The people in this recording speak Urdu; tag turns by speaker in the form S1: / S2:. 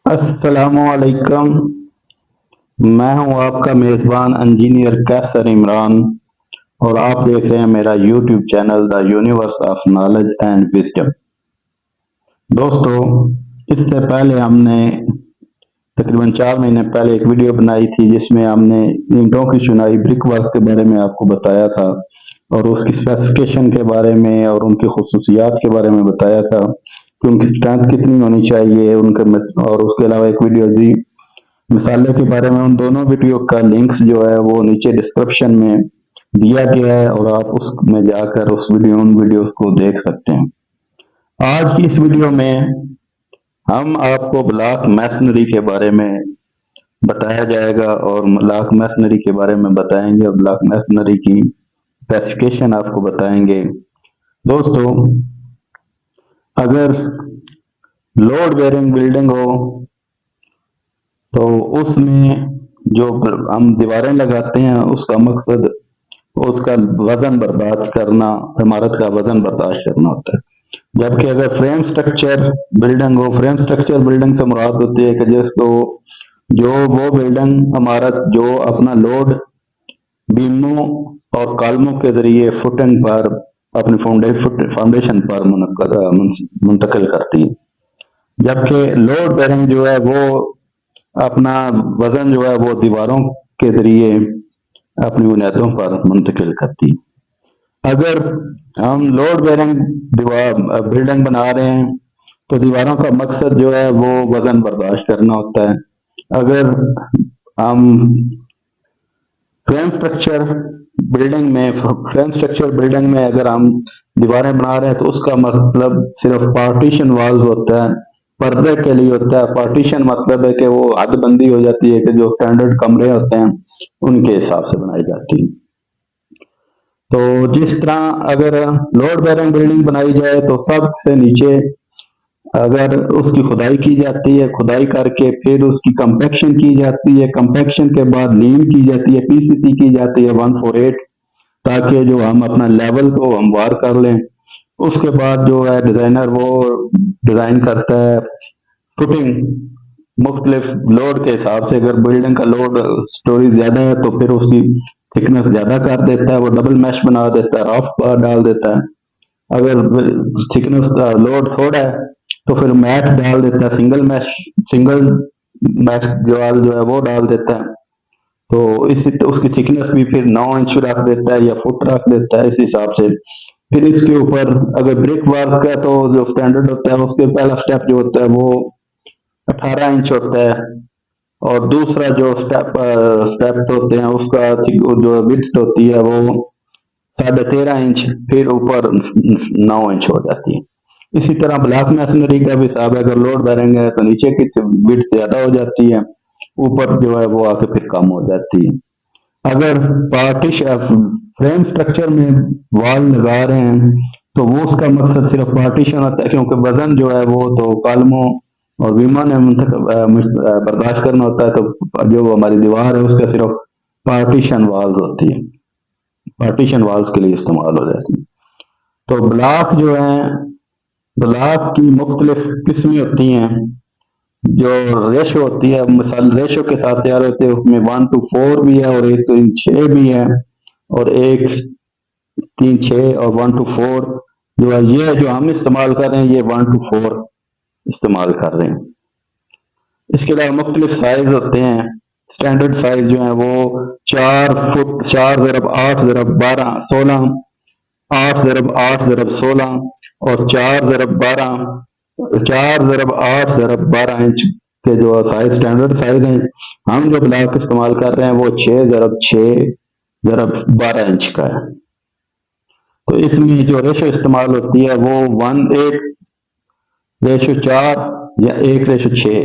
S1: السلام علیکم، میں ہوں آپ کا میزبان انجینئر عمران، اور آپ دیکھ رہے ہیں میرا YouTube channel the universe of knowledge and wisdom. دوستو، اس سے پہلے ہم نے تقریباً 4 مہینے پہلے ایک ویڈیو بنائی تھی جس میں ہم نے اینٹوں کی چنائی برک ورک کے بارے میں آپ کو بتایا تھا، اور اس کی اسپیسیفکیشن کے بارے میں اور ان کی خصوصیات کے بارے میں بتایا تھا کہ ان کی اسٹرینتھ کتنی ہونی چاہیے اور اس کے علاوہ ایک ویڈیو دی مسالے کے بارے میں۔ ان دونوں ویڈیو کا لنکس جو ہے وہ نیچے ڈسکرپشن میں دیا گیا ہے، اور آپ اس میں جا کر ان ویڈیوز کو دیکھ سکتے ہیں۔ آج کی اس ویڈیو میں ہم آپ کو بلاک میسنری کے بارے میں بتایا جائے گا، اور بلاک میسنری کے بارے میں بتائیں گے، اور بلاک میسنری کی اسپیسیفکیشن آپ کو بتائیں گے۔ دوستو، اگر لوڈ بیئرنگ بلڈنگ ہو تو اس میں جو ہم دیواریں لگاتے ہیں اس کا مقصد اس کا وزن برداشت کرنا، عمارت کا وزن برداشت کرنا ہوتا ہے۔ جبکہ اگر فریم سٹرکچر بلڈنگ ہو، فریم سٹرکچر بلڈنگ سے مراد ہوتی ہے کہ جس کو وہ بلڈنگ عمارت جو اپنا لوڈ بیموں اور کالموں کے ذریعے فوٹنگ پر اپنی فاؤنڈیشن پر منتقل کرتی ہے، جبکہ لوڈ بیئرنگ جو ہے وہ اپنا وزن جو ہے وہ دیواروں کے ذریعے اپنی بنیادوں پر منتقل کرتی ہے۔ اگر ہم لوڈ بیئرنگ بلڈنگ بنا رہے ہیں تو دیواروں کا مقصد جو ہے وہ وزن برداشت کرنا ہوتا ہے۔ اگر ہم فریم سٹرکچر بلڈنگ میں اگر ہم دیواریں بنا رہے ہیں تو اس کا مطلب صرف پارٹیشن والز ہوتا ہے، پردے کے لیے ہوتا ہے۔ پارٹیشن مطلب ہے کہ وہ حد بندی ہو جاتی ہے کہ جو سٹینڈرڈ کمرے ہوتے ہیں ان کے حساب سے بنائی جاتی ہے۔ تو جس طرح اگر لوڈ بیئرنگ بلڈنگ بنائی جائے تو سب سے نیچے اگر اس کی کھدائی کی جاتی ہے، کھدائی کر کے پھر اس کی کمپیکشن کی جاتی ہے، کمپیکشن کے بعد لین کی جاتی ہے، پی سی سی کی جاتی ہے 148، تاکہ جو ہم اپنا لیول کو ہموار کر لیں۔ اس کے بعد جو ہے ڈیزائنر وہ ڈیزائن کرتا ہے فٹنگ مختلف لوڈ کے حساب سے۔ اگر بلڈنگ کا لوڈ سٹوری زیادہ ہے تو پھر اس کی تھکنس زیادہ کر دیتا ہے، وہ ڈبل میش بنا دیتا ہے، راف بار ڈال دیتا ہے۔ اگر تھکنس کا لوڈ تھوڑا ہے تو پھر میٹ ڈال دیتا ہے، سنگل میش جو ہے وہ ڈال دیتا ہے۔ تو اس کی تھکنس بھی پھر 9 انچ رکھ دیتا ہے یا فٹ رکھ دیتا ہے اس حساب سے۔ پھر اس کے اوپر اگر بریک ورک ہے تو جو سٹینڈرڈ ہوتا ہے اس کے پہلا سٹیپ جو ہوتا ہے وہ 18 انچ ہوتا ہے، اور دوسرا جو سٹیپس ہوتے ہیں اس کا جو وڈتھ ہوتی ہے وہ 13.5 انچ، پھر اوپر 9 انچ ہو جاتی ہے۔ اسی طرح بلاک میسنری کا بھی حساب ہے، اگر لوڈ بیئرنگ ہے تو نیچے کی وڈتھ زیادہ ہو جاتی ہے، اوپر جو ہے وہ آ کے پھر کم ہو جاتی ہے۔ اگر فریم سٹرکچر میں وال لگا رہے ہیں تو وہ اس کا مقصد صرف پارٹیشن ہوتا ہے، کیونکہ وزن جو ہے وہ تو کالموں اور بیموں نے برداشت کرنا ہوتا ہے، تو جو ہماری دیوار ہے اس کا صرف پارٹیشن والز ہوتی ہے، پارٹیشن والز کے لیے استعمال ہو جاتی ہے۔ تو بلاک جو ہیں، بلاک کی مختلف قسمیں ہوتی ہیں، جو ریشو ہوتی ہے مثال ریشو کے ساتھ تیار ہوتے ہیں، اس میں 1:4 بھی ہے، اور 1:6 بھی ہے، اور 1:3:6 اور 1:4 جو ہے یہ جو ہم استعمال کر رہے ہیں یہ 1:4 استعمال کر رہے ہیں۔ اس کے علاوہ مختلف سائز ہوتے ہیں، سٹینڈرڈ سائز جو ہیں وہ 4 فٹ 4x8x12 16، 8x8x16 اور 4x8x12 انچ کے جو سائز سٹینڈرڈ سائز ہیں۔ ہم جو بلاک استعمال کر رہے ہیں وہ 6x6x12 انچ کا ہے۔ تو اس میں جو ریشو استعمال ہوتی ہے وہ 1:4 یا 1:6 ہے۔